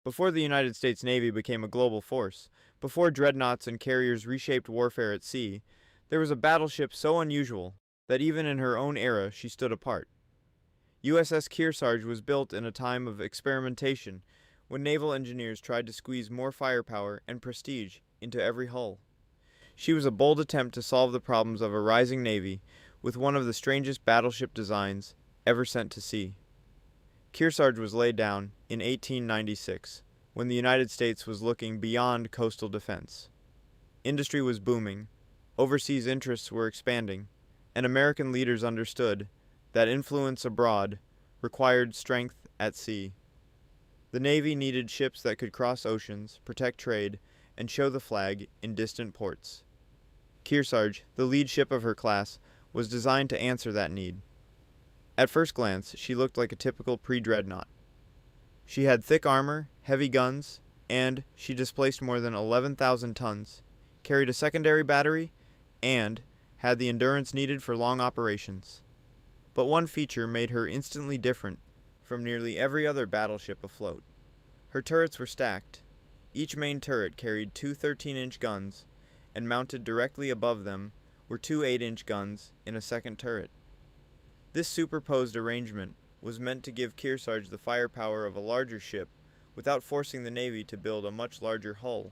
Before the United States Navy became a global force, before dreadnoughts and carriers reshaped warfare at sea, there was a battleship so unusual that even in her own era she stood apart. USS Kearsarge was built in a time of experimentation when naval engineers tried to squeeze more firepower and prestige into every hull. She was a bold attempt to solve the problems of a rising navy with one of the strangest battleship designs ever sent to sea. Kearsarge was laid down in 1896 when the United States was looking beyond coastal defense. Industry was booming, overseas interests were expanding, and American leaders understood that influence abroad required strength at sea. The Navy needed ships that could cross oceans, protect trade, and show the flag in distant ports. Kearsarge, the lead ship of her class, was designed to answer that need. At first glance, she looked like a typical pre-dreadnought. She had thick armor, heavy guns, and she displaced more than 11,000 tons, carried a secondary battery, and had the endurance needed for long operations. But one feature made her instantly different from nearly every other battleship afloat. Her turrets were stacked. Each main turret carried two 13-inch guns, and mounted directly above them were two 8-inch guns in a second turret. This superposed arrangement was meant to give Kearsarge the firepower of a larger ship without forcing the Navy to build a much larger hull.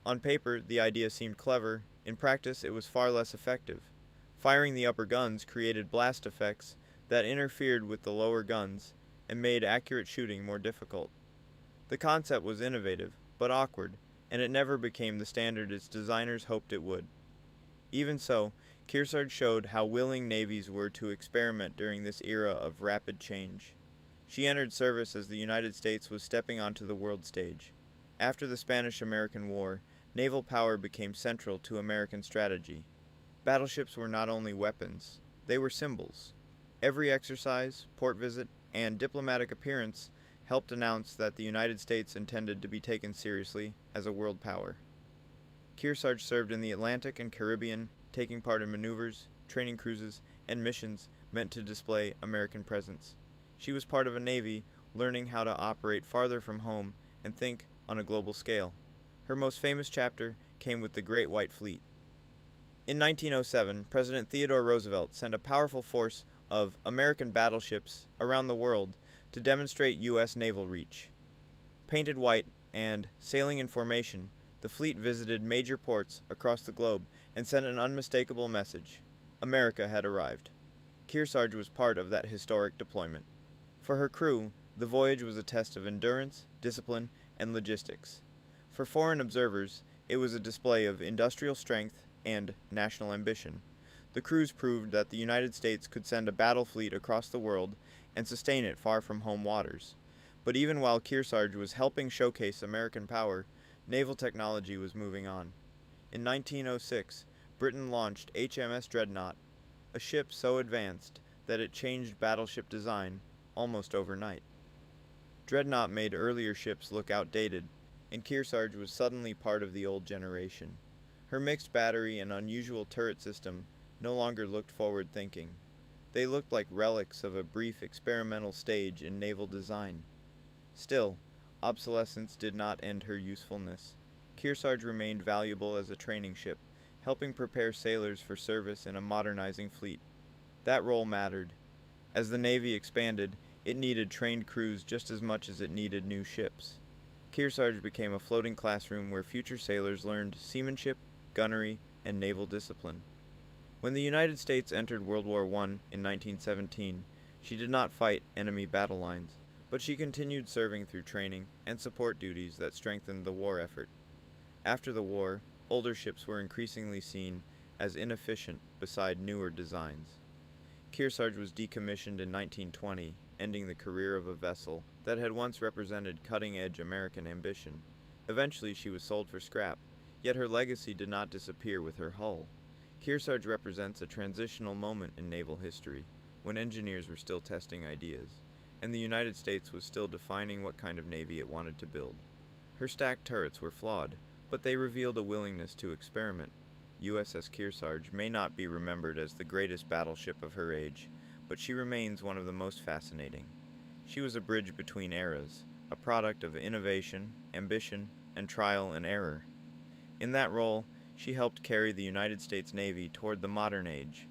On paper, the idea seemed clever. In practice, it was far less effective. Firing the upper guns created blast effects that interfered with the lower guns and made accurate shooting more difficult. The concept was innovative, but awkward, and it never became the standard its designers hoped it would. Even so, Kearsarge showed how willing navies were to experiment during this era of rapid change. She entered service as the United States was stepping onto the world stage. After the Spanish-American War, naval power became central to American strategy. Battleships were not only weapons, they were symbols. Every exercise, port visit, and diplomatic appearance helped announce that the United States intended to be taken seriously as a world power. Kearsarge served in the Atlantic and Caribbean, taking part in maneuvers, training cruises, and missions meant to display American presence. She was part of a navy learning how to operate farther from home and think on a global scale. Her most famous chapter came with the Great White Fleet. In 1907, President Theodore Roosevelt sent a powerful force of American battleships around the world to demonstrate U.S. naval reach. Painted white and sailing in formation, the fleet visited major ports across the globe and sent an unmistakable message: America had arrived. Kearsarge was part of that historic deployment. For her crew, the voyage was a test of endurance, discipline, and logistics. For foreign observers, it was a display of industrial strength and national ambition. The cruise proved that the United States could send a battle fleet across the world and sustain it far from home waters. But even while Kearsarge was helping showcase American power, naval technology was moving on. In 1906, Britain launched HMS Dreadnought, a ship so advanced that it changed battleship design almost overnight. Dreadnought made earlier ships look outdated, and Kearsarge was suddenly part of the old generation. Her mixed battery and unusual turret system no longer looked forward-thinking. They looked like relics of a brief experimental stage in naval design. Still, obsolescence did not end her usefulness. Kearsarge remained valuable as a training ship, helping prepare sailors for service in a modernizing fleet. That role mattered. As the Navy expanded, it needed trained crews just as much as it needed new ships. Kearsarge became a floating classroom where future sailors learned seamanship, gunnery, and naval discipline. When the United States entered World War I in 1917, she did not fight enemy battle lines, but she continued serving through training and support duties that strengthened the war effort. After the war, older ships were increasingly seen as inefficient beside newer designs. Kearsarge was decommissioned in 1920, ending the career of a vessel that had once represented cutting-edge American ambition. Eventually she was sold for scrap, yet her legacy did not disappear with her hull. Kearsarge represents a transitional moment in naval history, when engineers were still testing ideas, and the United States was still defining what kind of navy it wanted to build. Her stacked turrets were flawed, but they revealed a willingness to experiment. USS Kearsarge may not be remembered as the greatest battleship of her age, but she remains one of the most fascinating. She was a bridge between eras, a product of innovation, ambition, and trial and error. In that role, she helped carry the United States Navy toward the modern age,